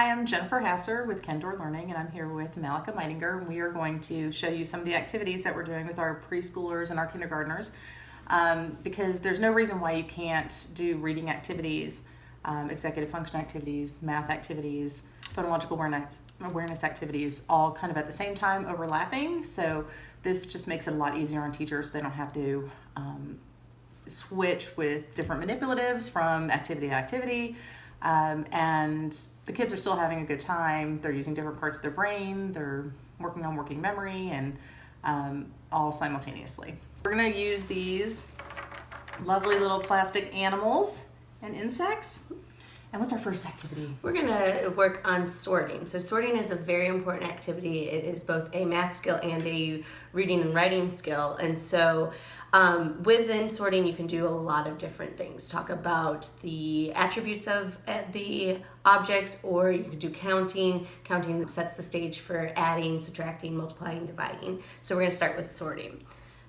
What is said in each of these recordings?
Hi, I'm Jennifer Hasser with Kendore Learning, and I'm here with Malika Meidinger, and we are going to show you some of the activities that we're doing with our preschoolers and our kindergartners, because there's no reason why you can't do reading activities, executive function activities, math activities, phonological awareness activities, all kind of at the same time, overlapping. So this just makes it a lot easier on teachers. They don't have to switch with different manipulatives from activity to activity, and the kids are still having a good time. They're using different parts of their brain. They're working on working memory, and all simultaneously. We're going to use these lovely little plastic animals and insects. And what's our first activity? We're going to work on sorting. So sorting is a very important activity. It is both a math skill and a reading and writing skill. And so within sorting, you can do a lot of different things. Talk about the attributes of the objects, or you can do counting. Counting sets the stage for adding, subtracting, multiplying, dividing. So we're going to start with sorting.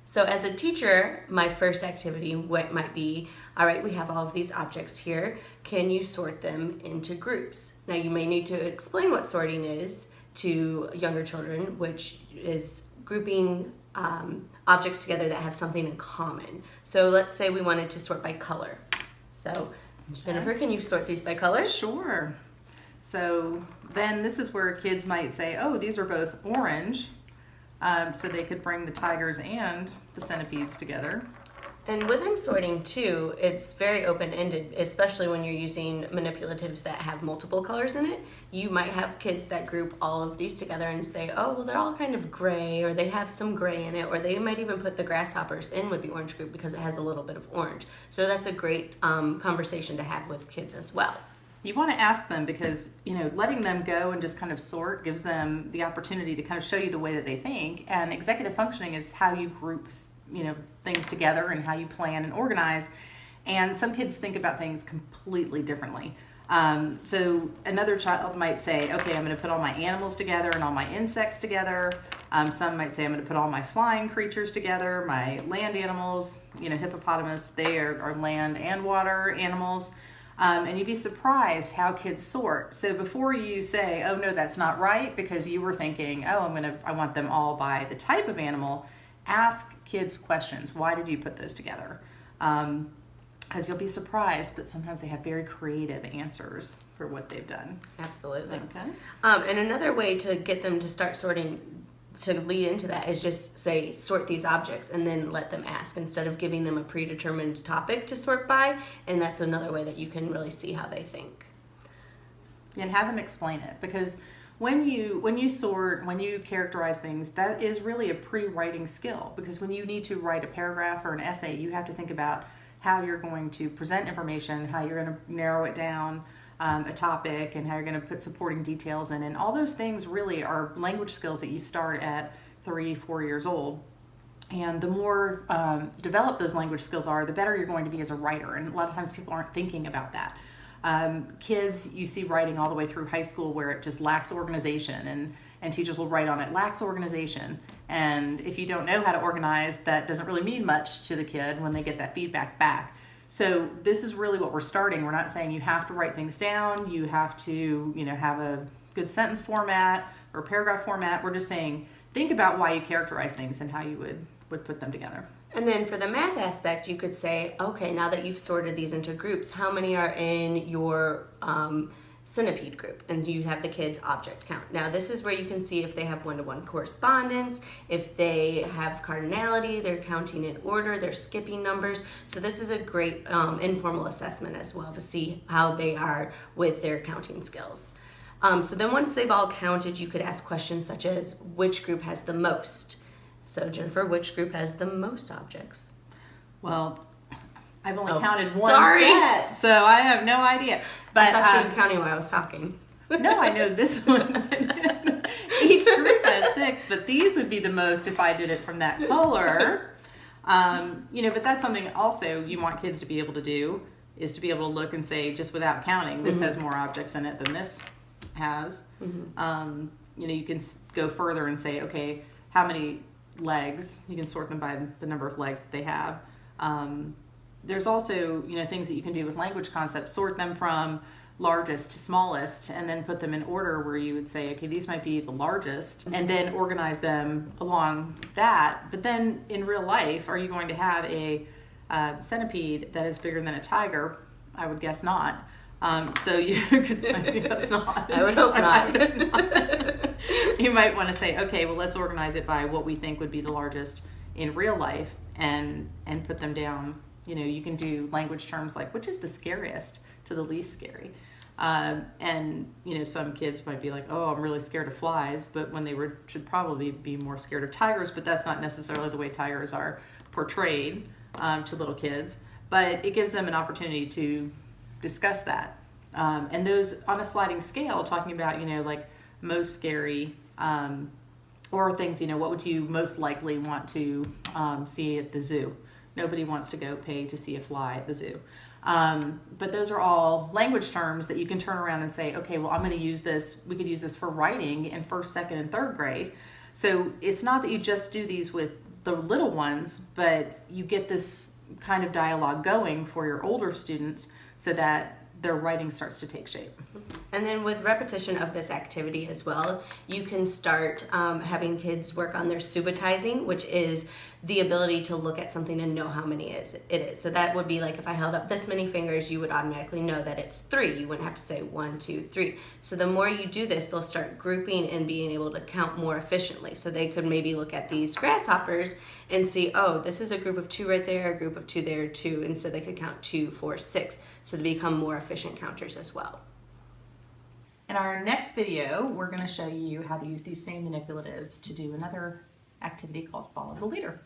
So as a teacher, my first activity might be, all right, we have all of these objects here. Can you sort them into groups? Now you may need to explain what sorting is to younger children, which is grouping objects together that have something in common. So let's say we wanted to sort by color. So Jennifer, can you sort these by color? Sure. So then this is where kids might say, oh, these are both orange. So they could bring the tigers and the centipedes together. And within sorting too, it's very open-ended, especially when you're using manipulatives that have multiple colors in it. You might have kids that group all of these together and say, oh, well, they're all kind of gray, or they have some gray in it, or they might even put the grasshoppers in with the orange group because it has a little bit of orange. So that's a great conversation to have with kids as well. You want to ask them because, letting them go and just kind of sort gives them the opportunity to kind of show you the way that they think. And executive functioning is how you group, things together and how you plan and organize. And some kids think about things completely differently. So another child might say, okay, I'm going to put all my animals together and all my insects together. Some might say, I'm going to put all my flying creatures together, my land animals, hippopotamus, they are land and water animals. And you'd be surprised how kids sort. So before you say, oh no, that's not right, because you were thinking, oh, I want them all by the type of animal, ask kids questions. Why did you put those together? Because you'll be surprised that sometimes they have very creative answers for what they've done. Absolutely. Okay. And another way to get them to start sorting, to lead into that, is just say, sort these objects, and then let them ask instead of giving them a predetermined topic to sort by. And that's another way that you can really see how they think. And have them explain it, because when you sort, when you characterize things, that is really a pre-writing skill, because when you need to write a paragraph or an essay, you have to think about how you're going to present information, how you're going to narrow it down, a topic, and how you're going to put supporting details in. And all those things really are language skills that you start at 3-4 years old. And the more developed those language skills are, the better you're going to be as a writer. And a lot of times people aren't thinking about that. Kids, you see writing all the way through high school where it just lacks organization, and teachers will write on it, lacks organization. And if you don't know how to organize, that doesn't really mean much to the kid when they get that feedback back. So this is really what we're starting. We're not saying you have to write things down, you have to, have a good sentence format or paragraph format. We're just saying, think about why you characterize things and how you would put them together. And then for the math aspect, you could say, okay, now that you've sorted these into groups, how many are in your centipede group? And you have the kids' object count. Now this is where you can see if they have one-to-one correspondence, if they have cardinality, they're counting in order, they're skipping numbers. So this is a great informal assessment as well to see how they are with their counting skills. So then once they've all counted, you could ask questions such as, which group has the most? So Jennifer, which group has the most objects? Well, I've only counted one set, so I have no idea. But I thought she was counting while I was talking. No, I know this one. Each group has 6, but these would be the most if I did it from that color. But that's something also you want kids to be able to do, is to be able to look and say, just without counting, this has more objects in it than this has. You can go further and say, okay, how many legs? You can sort them by the number of legs that they have. There's also, things that you can do with language concepts, sort them from largest to smallest, and then put them in order where you would say, okay, these might be the largest, and then organize them along that. But then in real life, are you going to have a centipede that is bigger than a tiger? I would guess not. So you could, I guess not. I would hope not. You might want to say, okay, well, let's organize it by what we think would be the largest in real life, and put them down. You know, you can do language terms like, which is the scariest to the least scary. And, you know, some kids might be like, oh, I'm really scared of flies, but when they should probably be more scared of tigers, but that's not necessarily the way tigers are portrayed to little kids. But it gives them an opportunity to discuss that. And those on a sliding scale, talking about, you know, like most scary, or things, you know, what would you most likely want to see at the zoo? Nobody wants to go pay to see a fly at the zoo. But those are all language terms that you can turn around and say, okay, well, I'm going to use this. We could use this for writing in 1st, 2nd, and 3rd grade. So it's not that you just do these with the little ones, but you get this kind of dialogue going for your older students so that their writing starts to take shape. And then with repetition of this activity as well, you can start having kids work on their subitizing, which is the ability to look at something and know how many it is. So that would be like if I held up this many fingers, you would automatically know that it's 3. You wouldn't have to say 1, 2, 3. So the more you do this, they'll start grouping and being able to count more efficiently. So they could maybe look at these grasshoppers and see, oh, this is a group of 2 right there, a group of 2 there, 2. And so they could count 2, 4, 6. So they become more efficient counters as well. In our next video, we're going to show you how to use these same manipulatives to do another activity called Follow the Leader.